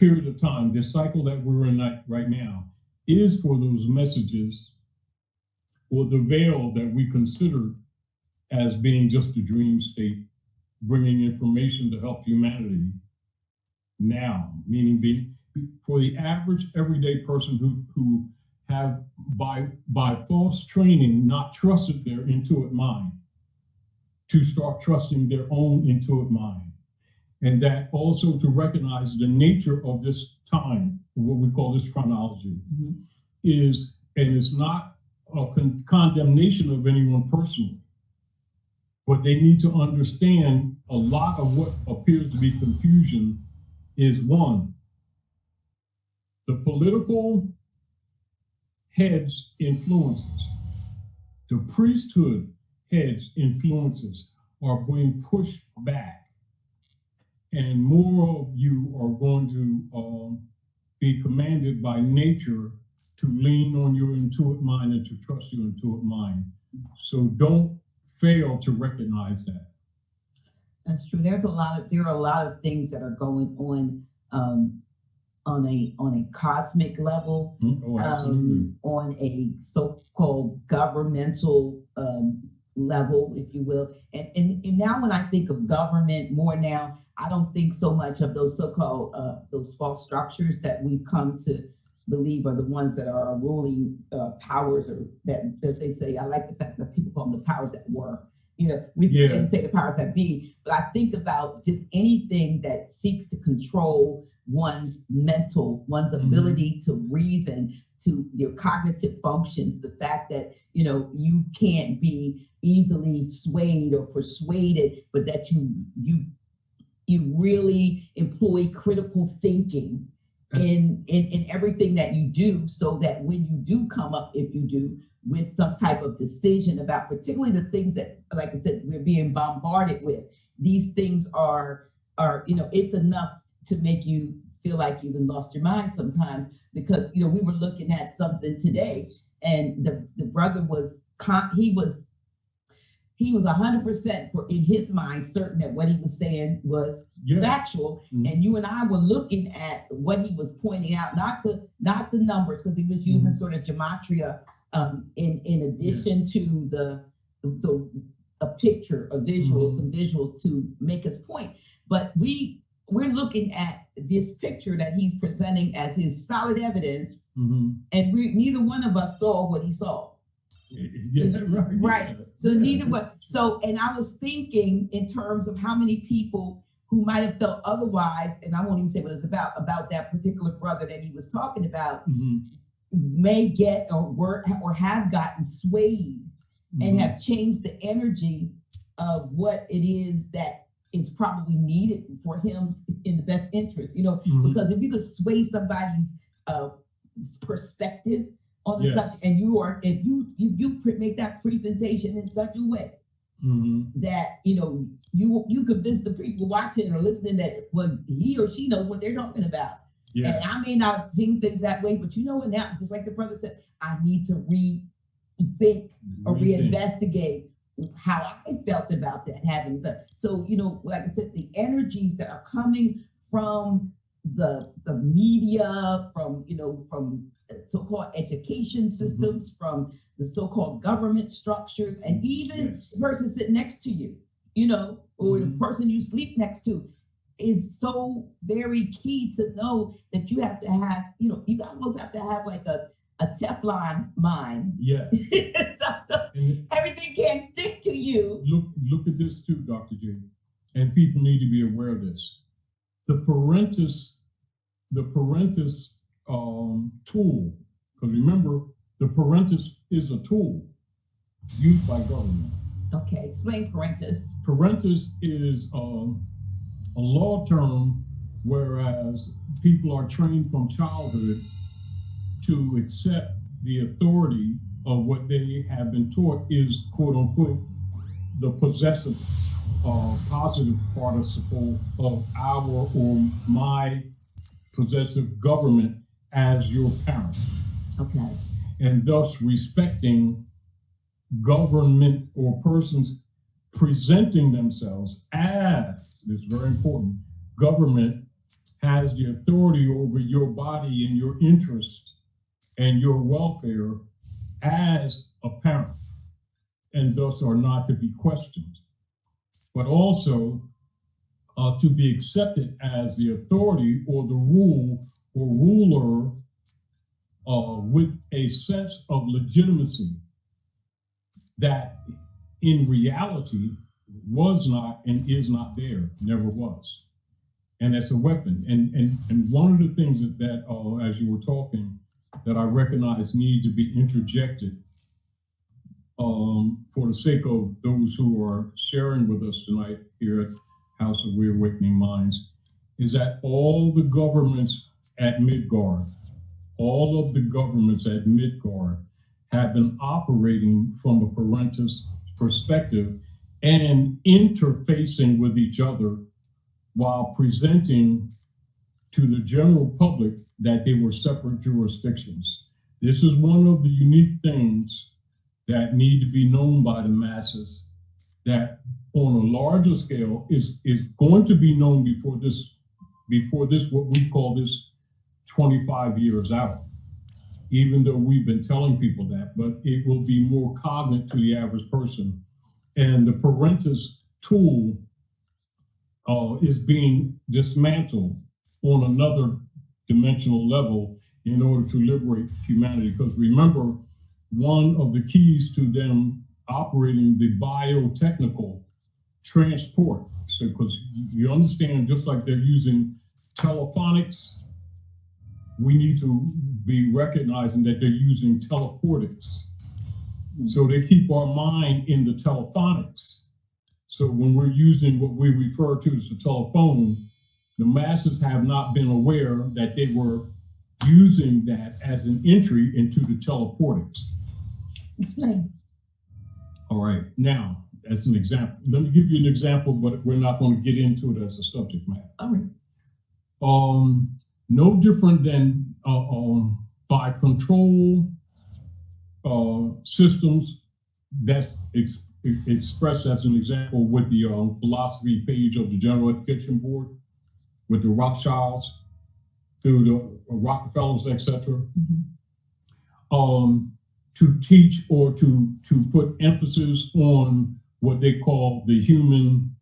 period of time, this cycle that we're in right now, is for those messages or the veil that we consider as being just a dream state, bringing information to help humanity now, meaning being for the average everyday person who have by false training not trusted their intuitive mind to start trusting their own intuitive mind. And that also to recognize the nature of this time, what we call this chronology, is, and it's not a condemnation of anyone personally, but they need to understand a lot of what appears to be confusion is one, the political heads' influences, the priesthood heads' influences are being pushed back, and more of you are going to be commanded by nature to lean on your intuitive mind and to trust your intuitive mind. So don't fail to recognize that. That's true. There are a lot of things that are going on a cosmic level, on a so-called governmental level, if you will. And now when I think of government more now, I don't think so much of those so-called those false structures that we've come to believe are the ones that are ruling powers, or that, as they say, I like the fact that people call them the powers that were. You know, we didn't say the powers that be, but I think about just anything that seeks to control one's mental, one's ability to reason, to your cognitive functions, the fact that, you know, you can't be easily swayed or persuaded, but that you really employ critical thinking in everything that you do, so that when you do come up, if you do, with some type of decision about particularly the things that, like I said, we're being bombarded with, these things are, you know, it's enough to make you feel like you've lost your mind sometimes, because, you know, we were looking at something today, and the brother was 100% in his mind certain that what he was saying was factual. And you and I were looking at what he was pointing out, not the numbers, because he was using sort of gematria in addition to a picture, a visual, some visuals to make his point. But we're looking at this picture that he's presenting as his solid evidence, and neither one of us saw what he saw. Right. So neither was. So, and I was thinking in terms of how many people who might have felt otherwise, and I won't even say what it's about that particular brother that he was talking about, may get or have gotten swayed and have changed the energy of what it is that is probably needed for him in the best interest. You know, because if you could sway somebody's perspective on the subject, and if you make that presentation in such a way that, you know, you convince the people watching or listening that, well, he or she knows what they're talking about. And I may not have seen things that way, but you know what, now, just like the brother said, I need to rethink or reinvestigate how I felt about that, having that. So, you know, like I said, the energies that are coming from the media, from so-called education systems, from the so-called government structures, and even the person sitting next to you, you know, or the person you sleep next to, is so very key to know that you have to have, you know, you almost have to have like a Teflon mind. Everything can't stick to you. Look at this too, Dr. J. And people need to be aware of this. The parentis tool, because remember, the parentis is a tool used by government. Okay, explain parentis. Parentis is a law term, whereas people are trained from childhood to accept the authority of what they have been taught is, quote unquote, the possessive positive participle of our or my possessive government as your parent. Okay. And thus respecting government or persons presenting themselves as, it's very important, government has the authority over your body and your interest and your welfare as a parent, and thus are not to be questioned, but also to be accepted as the authority or the rule or ruler with a sense of legitimacy that in reality was not and is not there, never was. And that's a weapon. And one of the things that as you were talking, that I recognize need to be interjected for the sake of those who are sharing with us tonight here at House of Reawakening Minds, is that all the governments at Midgard, all of the governments at Midgard have been operating from a parentist perspective and interfacing with each other while presenting to the general public that they were separate jurisdictions. This is one of the unique things that need to be known by the masses, that on a larger scale is going to be known before this, what we call this 25 years out, even though we've been telling people that, but it will be more cognate to the average person. And the parentist tool is being dismantled on another dimensional level in order to liberate humanity. Because remember, one of the keys to them operating the biotechnical transport, so because you understand, just like they're using telephonics, we need to be recognizing that they're using teleportics. So they keep our mind in the telephonics. So when we're using what we refer to as the telephone, the masses have not been aware that they were using that as an entry into the teleportics. Explain. All right, now, as an example, let me give you an example, but we're not going to get into it as a subject matter. All right. No different than by control systems that's expressed as an example with the philosophy page of the General Education Board, with the Rothschilds, through the Rockefellers, etc. To teach or to put emphasis on what they call the human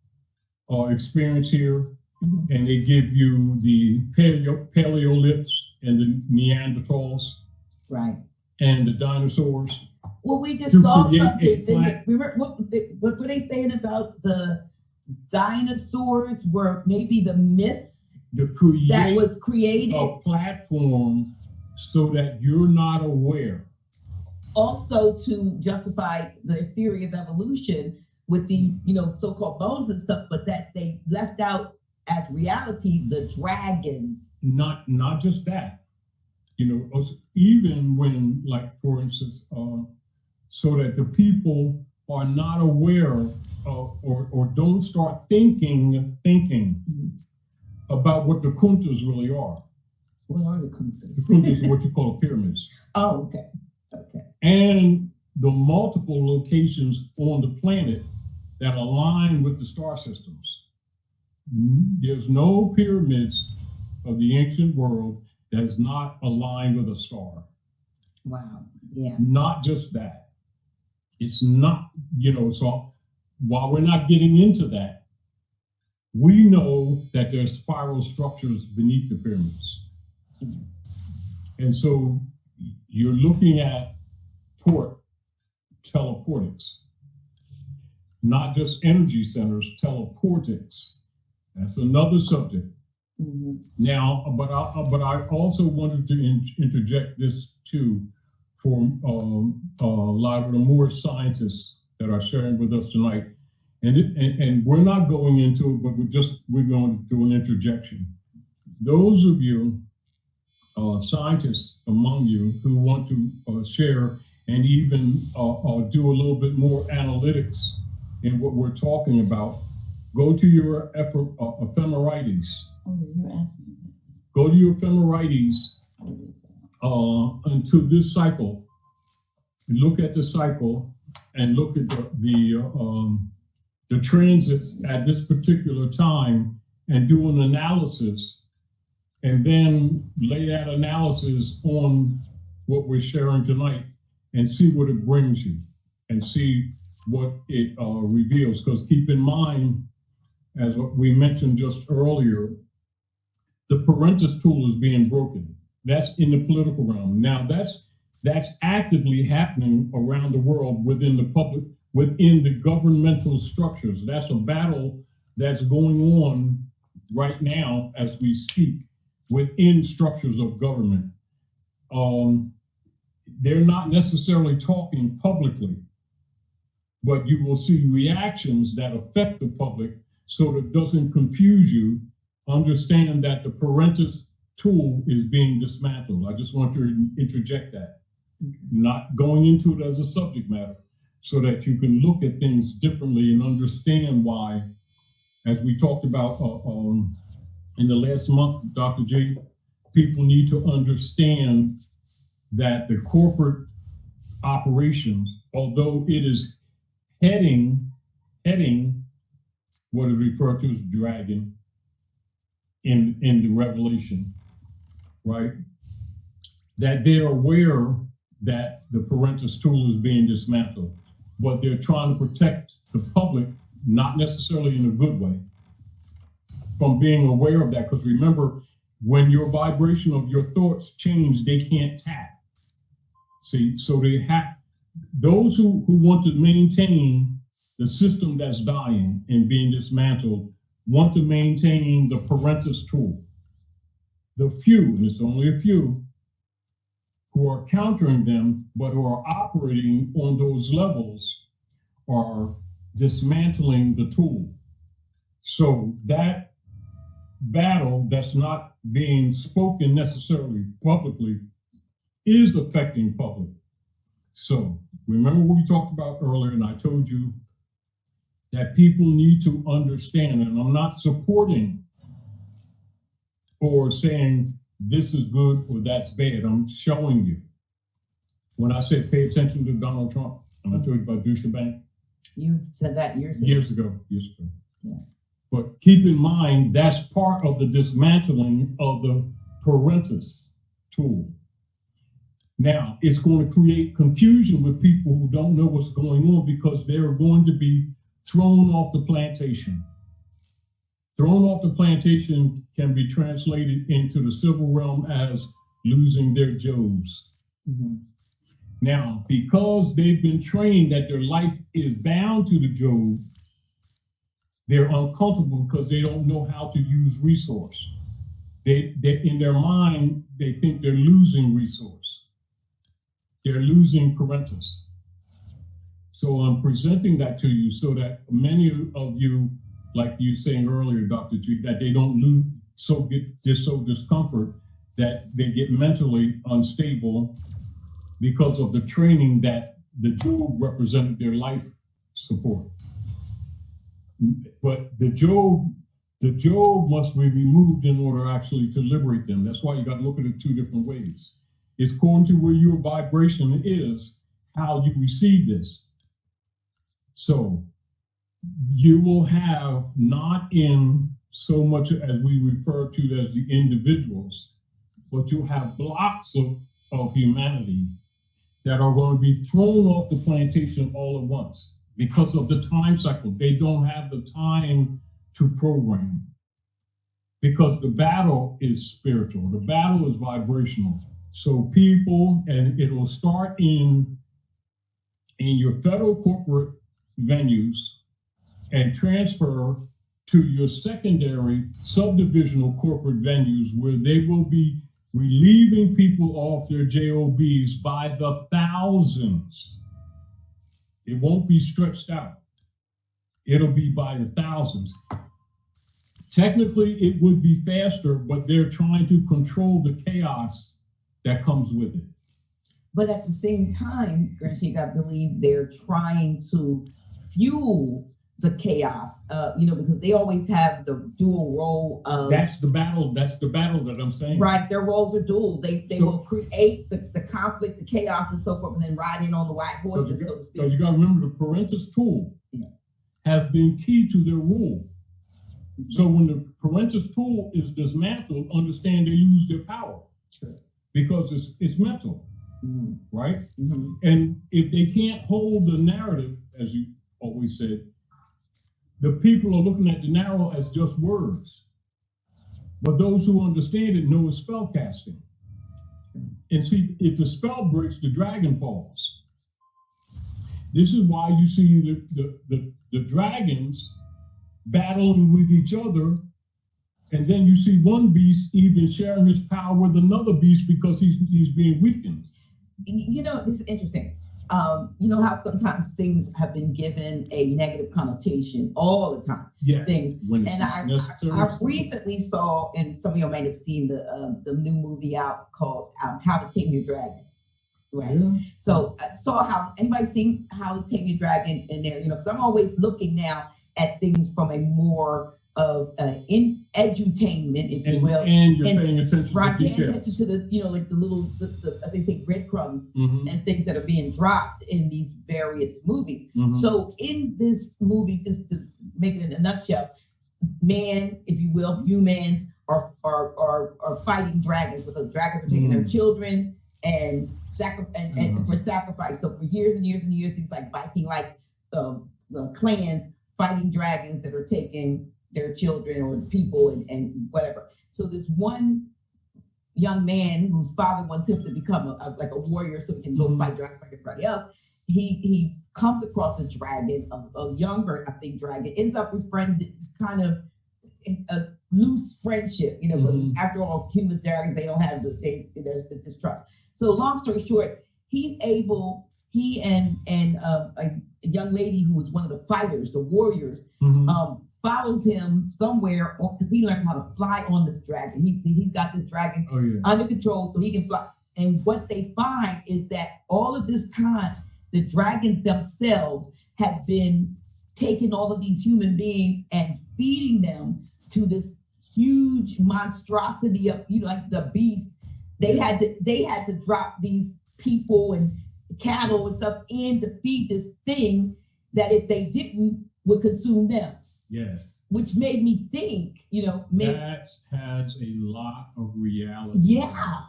experience here. And they give you the Paleoliths and the Neanderthals, right, and the dinosaurs. Well, we just saw something. What were they saying about the dinosaurs? Were maybe the myth that was created a platform so that you're not aware. Also, to justify the theory of evolution with these, so-called bones and stuff, but that they left out as reality the dragons. Not just that, even when, like, for instance, so that the people are not aware or don't start thinking about what the kuntas really are. What are the kuntas? The kuntas are what you call pyramids. Oh, okay. And the multiple locations on the planet that align with the star systems. There's no pyramids of the ancient world that is not aligned with a star. Wow. Yeah. Not just that. It's not, so while we're not getting into that, we know that there's spiral structures beneath the pyramids. And so you're looking at teleportics, not just energy centers, teleportics. That's another subject. Now, but I also wanted to interject this too for a lot of the more scientists that are sharing with us tonight. And we're not going into it, but we're going to do an interjection. Those of you scientists among you who want to share and even do a little bit more analytics in what we're talking about, go to your ephemerides. Oh, you're asking. Go to your ephemerides until this cycle. Look at the cycle and look at the transits at this particular time and do an analysis and then lay that analysis on what we're sharing tonight and see what it brings you and see what it reveals. Because keep in mind, as what we mentioned just earlier, the parentis tool is being broken. That's in the political realm. Now that's actively happening around the world within the public, within the governmental structures. That's a battle that's going on right now as we speak within structures of government. They're not necessarily talking publicly, but you will see reactions that affect the public so that it doesn't confuse you. Understand that the parentis tool is being dismantled. I just want to interject that. Not going into it as a subject matter, so that you can look at things differently and understand why, as we talked about in the last month, Dr. J, people need to understand that the corporate operations, although it is heading what is referred to as dragon in the Revelation, right? That they're aware that the parentis tool is being dismantled, but they're trying to protect the public, not necessarily in a good way, from being aware of that. Because remember, when your vibration of your thoughts change, they can't tap. See, so they have those who want to maintain the system that's dying and being dismantled want to maintain the parentis tool. The few, and it's only a few, who are countering them, but who are operating on those levels, are dismantling the tool. So that battle that's not being spoken necessarily publicly is affecting public. So remember what we talked about earlier, and I told you that people need to understand, and I'm not supporting or saying this is good or that's bad. I'm showing you. When I said pay attention to Donald Trump, and I told you about Deutsche Bank. You said that years ago. Yeah. But keep in mind, that's part of the dismantling of the parentis tool. Now, it's going to create confusion with people who don't know what's going on, because they're going to be thrown off the plantation. Thrown off the plantation can be translated into the civil realm as losing their jobs. Mm-hmm. Now, because they've been trained that their life is bound to the job, they're uncomfortable because they don't know how to use resource. They in their mind, they think they're losing resource. They're losing parentis. So I'm presenting that to you so that many of you, like you saying earlier, Dr. G, that they don't get discomfort, that they get mentally unstable because of the training that the Job represented their life support. But the Job must be removed in order actually to liberate them. That's why you got to look at it two different ways. It's according to where your vibration is, how you receive this. So you will have, not in so much as we refer to as the individuals, but you'll have blocks of humanity that are going to be thrown off the plantation all at once because of the time cycle. They don't have the time to program, because the battle is spiritual. The battle is vibrational. So people, and it will start in your federal corporate venues and transfer to your secondary subdivisional corporate venues, where they will be relieving people off their JOBs by the thousands. It won't be stretched out. It'll be by the thousands. Technically, it would be faster, but they're trying to control the chaos that comes with it. But at the same time, Ryney, I believe they're trying to fuel the chaos, because they always have the dual role of. That's the battle that I'm saying. Right, their roles are dual. They will create the conflict, the chaos, and so forth, and then ride in on the white horses, so to speak. Because you got to remember, the parentis tool has been key to their rule. So when the parentis tool is dismantled, understand they lose their power. True. Because it's mental, right? Mm-hmm. And if they can't hold the narrative, as you always said, the people are looking at the narrative as just words. But those who understand it know it's spell casting. And see, if the spell breaks, the dragon falls. This is why you see the dragons battling with each other, and then you see one beast even sharing his power with another beast because he's being weakened. You know, this is interesting. You know how sometimes things have been given a negative connotation all the time. Yes. Things. When and I recently saw, and some of you might have seen the new movie out called How to Tame Your Dragon. Right. Yeah. So I saw how anybody seen How to Tame Your Dragon in there, you know, because I'm always looking now at things from a more of in edutainment, if you will. And you're paying attention right, to paying attention to the, you know, like the little, as they say, breadcrumbs and things that are being dropped in these various movies. So in this movie, just to make it in a nutshell, man, if you will, humans are fighting dragons because dragons are taking their children and for sacrifice. So for years and years and years, these like Viking clans fighting dragons that are taking their children or people and whatever. So this one young man whose father wants him to become a warrior so he can go fight dragons like everybody else. He comes across a dragon, a younger, I think, dragon, ends up befriended, kind of a loose friendship, you know, because after all, humans, dragons, they don't have there's the distrust. So long story short, he and a young lady who was one of the fighters, the warriors, follows him somewhere because he learns how to fly on this dragon. He's got this dragon under control so he can fly. And what they find is that all of this time, the dragons themselves have been taking all of these human beings and feeding them to this huge monstrosity of, you know, like the beast. They had to drop these people and cattle and stuff in to feed this thing that if they didn't would consume them. Yes. Which made me think, you know, that has a lot of reality. Yeah.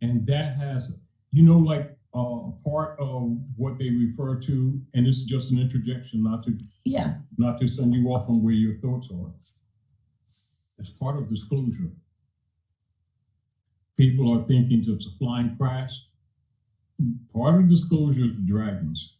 And that has, you know, like part of what they refer to, and this is just an interjection, not to send you off on where your thoughts are. As part of disclosure. People are thinking it's a flying crash. Part of disclosure is the dragons.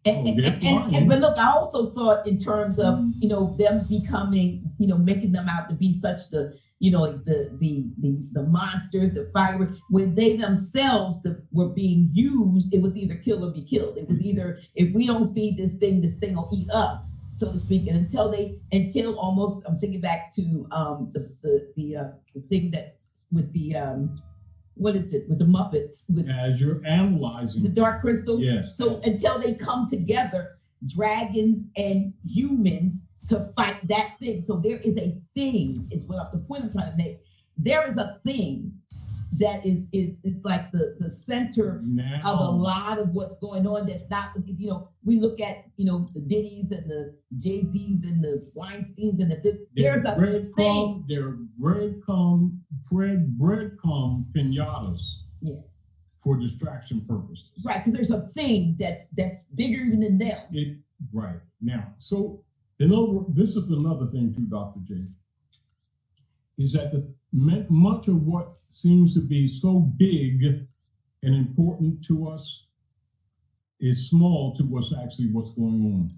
But look, I also thought in terms of, you know, them becoming, you know, making them out to be such the, you know, the monsters, the fire, when they themselves were being used, it was either kill or be killed. It was either, if we don't feed this thing will eat us, so to speak. And until almost, I'm thinking back to the thing that with the what is it with the Muppets? As you're analyzing the Dark Crystal. Yes. So until they come together, dragons and humans, to fight that thing. So there is a thing. It's the point I'm trying to make. There is a thing that is like the center of a lot of what's going on. That's not, you know, we look at, you know, the Diddy's and the Jay-Z's and the Weinsteins and there's a thing. They're breadcrumb pinatas. Yeah. For distraction purposes. Right, because there's a thing that's bigger even than them. Right. Now, so this is another thing too, Dr. J, is that much of what seems to be so big and important to us is small to what's going on.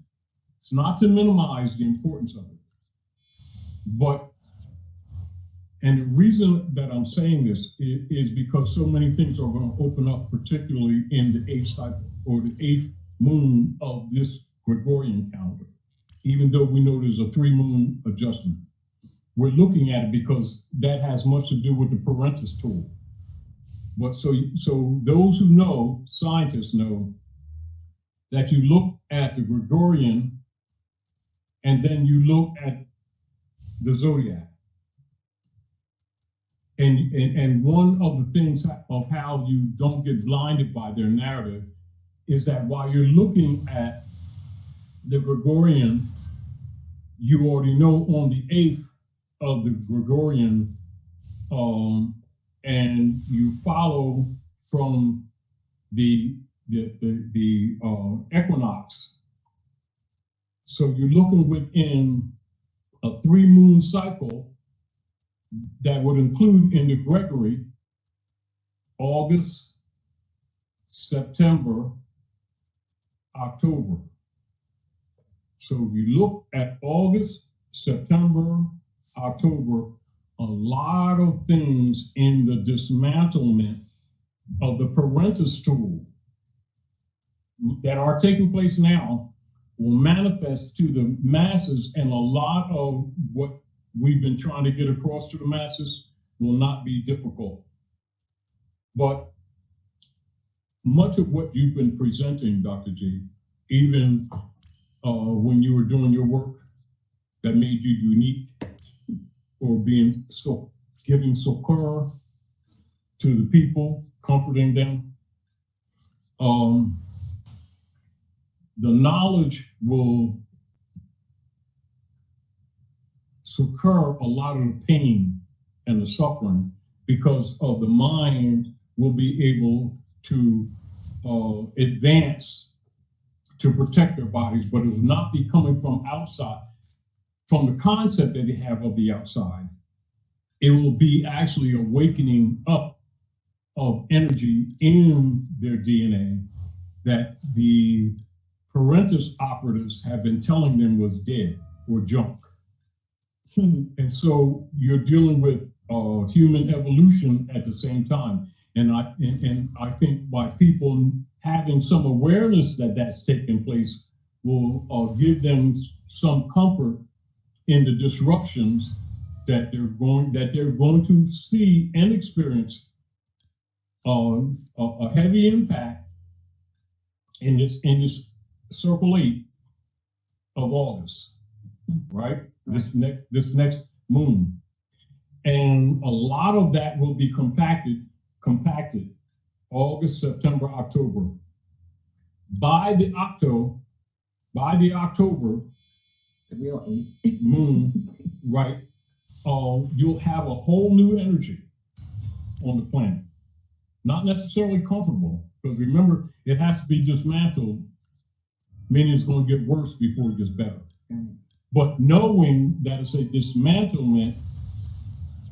It's not to minimize the importance of it, but, and the reason that I'm saying this is because so many things are going to open up, particularly in the 8th cycle or the 8th moon of this Gregorian calendar, even though we know there's a 3-moon adjustment. We're looking at it because that has much to do with the parentis tool. But so those who know, scientists know, that you look at the Gregorian and then you look at the zodiac. And one of the things of how you don't get blinded by their narrative is that while you're looking at the Gregorian you already know on the 8th of the Gregorian, and you follow from the equinox. So you're looking within a 3-moon cycle that would include in the Gregory August, September, October. So if you look at August, September, October, a lot of things in the dismantlement of the parentis tool that are taking place now will manifest to the masses, and a lot of what we've been trying to get across to the masses will not be difficult. But much of what you've been presenting, Dr. G, even when you were doing your work that made you unique, or being so giving succor to the people, comforting them, the knowledge will succor a lot of the pain and the suffering, because of the mind will be able to advance to protect their bodies, but it will not be coming from outside, from the concept that they have of the outside. It will be actually awakening up of energy in their DNA that the parentis operatives have been telling them was dead or junk. And so you're dealing with human evolution at the same time. And I think by people having some awareness that that's taking place will give them some comfort in the disruptions that they're going to see and experience a heavy impact in this circle 8 of August, right? This next moon. And a lot of that will be compacted August, September, October. By the October, the real 8 moon, right? You'll have a whole new energy on the planet. Not necessarily comfortable, because remember, it has to be dismantled, meaning it's going to get worse before it gets better. But knowing that it's a dismantlement,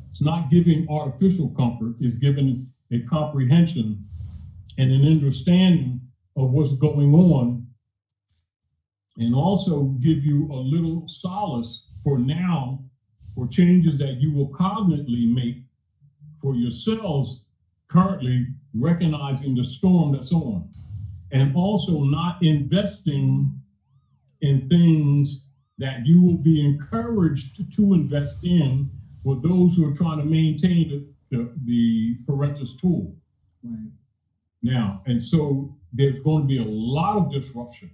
it's not giving artificial comfort, it's giving a comprehension and an understanding of what's going on, and also give you a little solace for now, for changes that you will cognitively make for yourselves, currently recognizing the storm that's on, and also not investing in things that you will be encouraged to invest in for those who are trying to maintain the parentis tool. Right. Now, and so there's going to be a lot of disruption.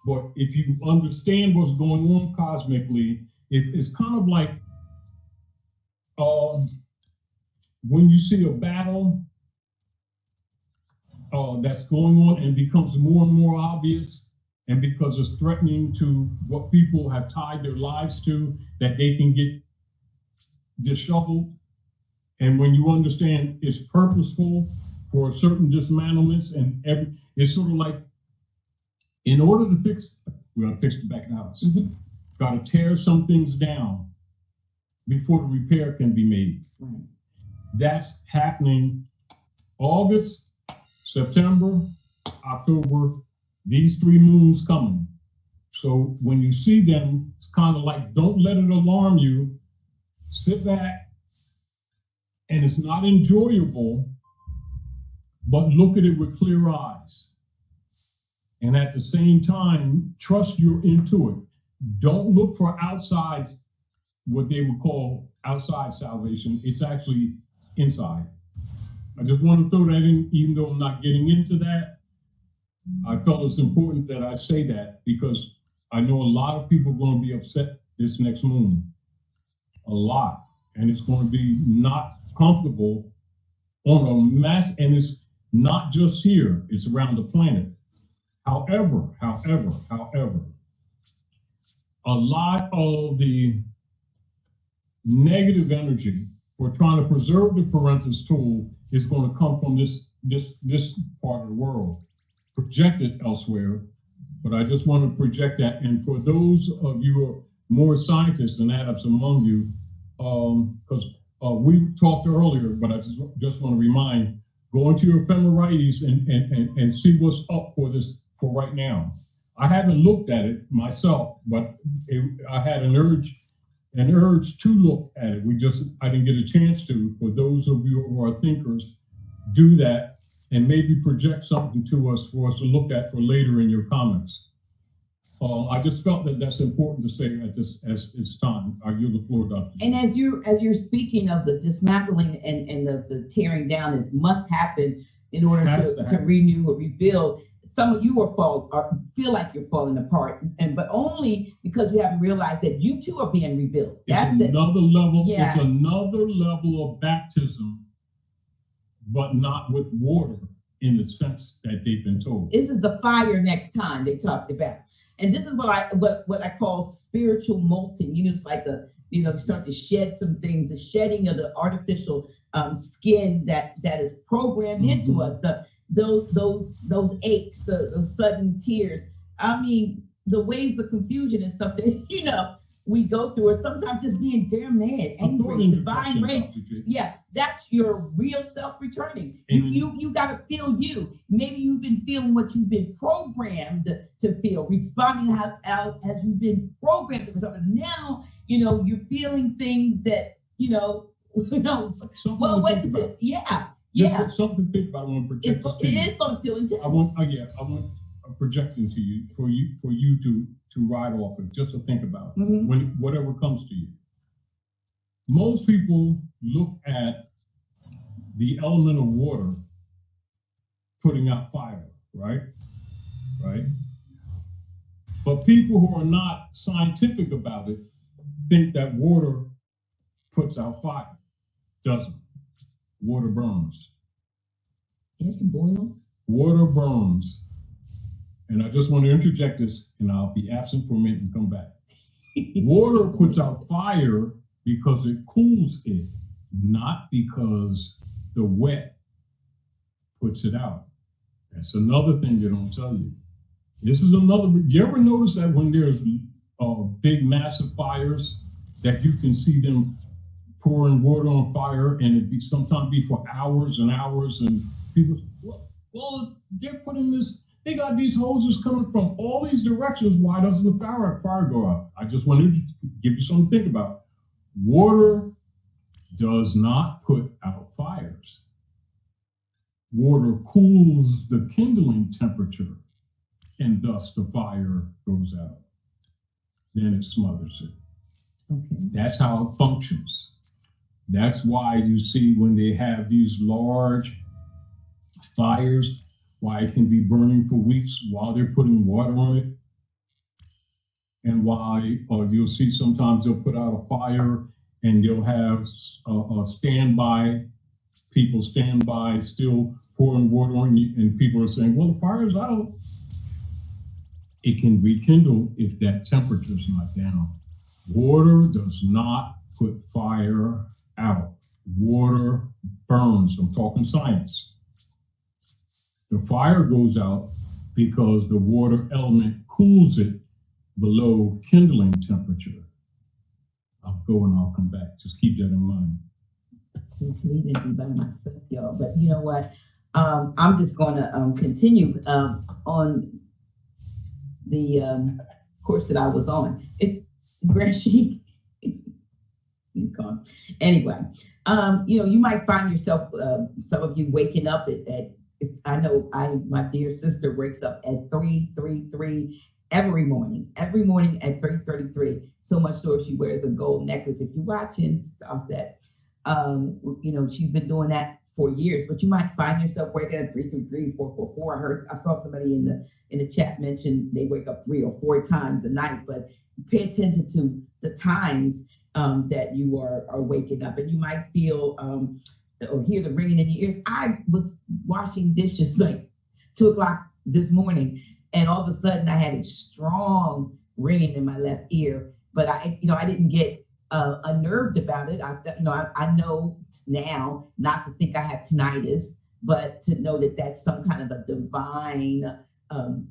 But if you understand what's going on cosmically, it's kind of like when you see a battle that's going on and becomes more and more obvious, and because it's threatening to what people have tied their lives to, that they can get disheveled. And when you understand it's purposeful for certain dismantlements, and it's sort of like, in order to fix, we gotta fix the back of the house. Gotta tear some things down before the repair can be made. Right. That's happening August, September, October, these 3 moons coming. So when you see them, it's kind of like, don't let it alarm you. Sit back, and it's not enjoyable, but look at it with clear eyes. And at the same time, trust your intuition. Don't look for outside, what they would call outside salvation. It's actually inside. I just want to throw that in, even though I'm not getting into that. I felt it's important that I say that, because I know a lot of people are going to be upset this next moon. A lot. And it's going to be not comfortable on a mass, and it's not just here, it's around the planet. However, a lot of the negative energy for trying to preserve the parentis tool is going to come from this part of the world, projected elsewhere. But I just want to project that. And for those of you who are more scientists than adepts among you, because we talked earlier, but I just want to remind, go into your ephemerides and see what's up for right now. I haven't looked at it myself, but I had an urge to look at it. I didn't get a chance to. For those of you who are thinkers, do that and maybe project something to us for us to look at for later in your comments. I just felt that that's important to say at this as it's time. I yield the floor, Dr. And as you're speaking of the dismantling and the tearing down, it must happen in order to renew or rebuild. Some of you feel like you're falling apart, but only because you haven't realized that you too are being rebuilt. It's another level. Yeah. It's another level of baptism, but not with water in the sense that they've been told. This is the fire next time they talked about, and this is what I call spiritual molting. It's like you start to shed some things, the shedding of the artificial skin that is programmed into us. Those aches, those sudden tears. I mean, the waves of confusion and stuff that we go through, or sometimes just being damn mad, angry, divine rage. Yeah, that's your real self returning. You got to feel you. Maybe you've been feeling what you've been programmed to feel, responding as you've been programmed to something. Now, you're feeling things that what is it? Yeah. Yeah, something to think about. I want to project this to you. It is going to feel intense. I want projecting to you for you to ride off of, just to think about when whatever comes to you. Most people look at the element of water putting out fire, right? Right. But people who are not scientific about it think that water puts out fire. Doesn't. Water burns. It can boil. Water burns. And I just want to interject this, and I'll be absent for a minute and come back. Water puts out fire because it cools it, not because the wet puts it out. That's another thing they don't tell you. This is another. You ever notice that when there's big, massive fires, that you can see them pouring water on fire, and it sometimes be for hours and hours, and people, well, they're putting this. They got these hoses coming from all these directions. Why doesn't the fire go out? I just wanted to give you something to think about. Water does not put out fires. Water cools the kindling temperature, and thus the fire goes out. Then it smothers it. Okay. That's how it functions. That's why you see when they have these large fires, why it can be burning for weeks while they're putting water on it. And why you'll see sometimes they'll put out a fire and they'll have people stand by still pouring water on you, and people are saying, well, the fire's out. It can rekindle if that temperature's not down. Water does not put fire out. Water burns. I'm talking science. The fire goes out because the water element cools it below kindling temperature. I'll go and I'll come back. Just keep that in mind. It's leaving me by myself, y'all. But you know what? I'm just going to continue on the course that I was on. He's gone. Anyway, you might find yourself, some of you waking up at I know my dear sister wakes up at 3:33 every morning at 3:33. So much so she wears a gold necklace. If you're watching, stop that. She's been doing that for years, but you might find yourself waking up at 3:33, 4:44. I saw somebody in the chat mention they wake up 3 or 4 times a night, but pay attention to the times that you are waking up, and you might feel or hear the ringing in your ears. I was washing dishes like 2 o'clock this morning, and all of a sudden I had a strong ringing in my left ear, but I didn't get unnerved about it. I know now not to think I have tinnitus, but to know that that's some kind of a divine,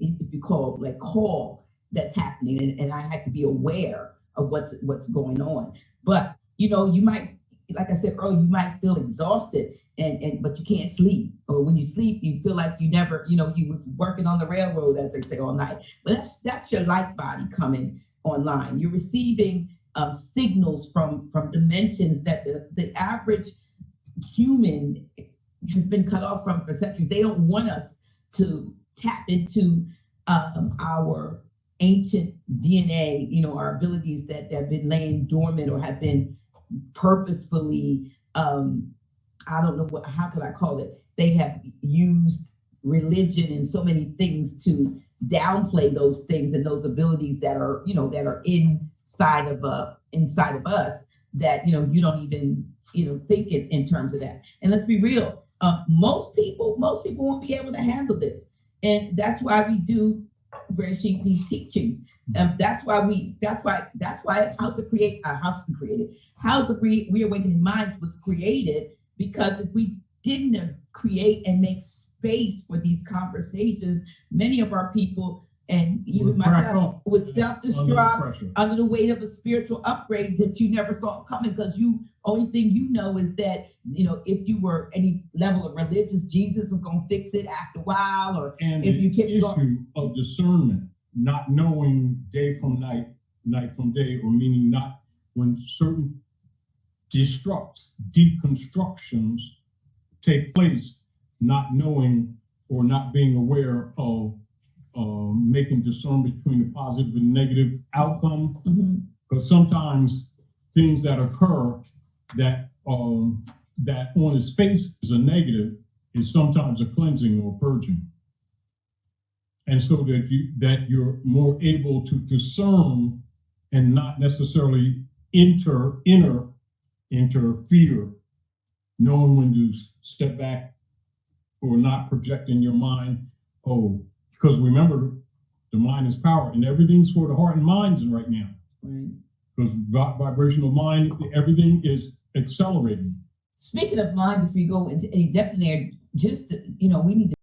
if you call call that's happening, and I had to be aware of what's going on. But you might, like I said earlier, you might feel exhausted, but you can't sleep, or when you sleep, you feel like you never, you was working on the railroad, as they say, all night. But that's your light body coming online. You're receiving signals from dimensions that the average human has been cut off from for centuries. They don't want us to tap into our ancient DNA, our abilities that have been laying dormant or have been purposefully, I don't know how could I call it? They have used religion and so many things to downplay those things and those abilities that are, that are inside of us, that, you don't even, think it in terms of that. And let's be real, most people won't be able to handle this. And that's why we do these teachings. That's why House of Reawakening Minds was created, because if we didn't create and make space for these conversations, many of our people, and even myself, would self-destruct under the weight of a spiritual upgrade that you never saw coming, because only thing you know is that, if you were any level of religious, Jesus was going to fix it after a while, or and if you kept issue of discernment, not knowing day from night, night from day, or meaning not when certain deconstructions take place, not knowing or not being aware of making discernment between the positive and negative outcome. Because sometimes things that occur that on its face is a negative is sometimes a cleansing or purging. And so that you're more able to discern and not necessarily interfere, knowing when to step back or not project in your mind. Because remember, the mind is power, and everything's for the heart and minds right now. Right. Because vibrational mind, everything is accelerating. Speaking of mind, before you go into any depth in there, we need to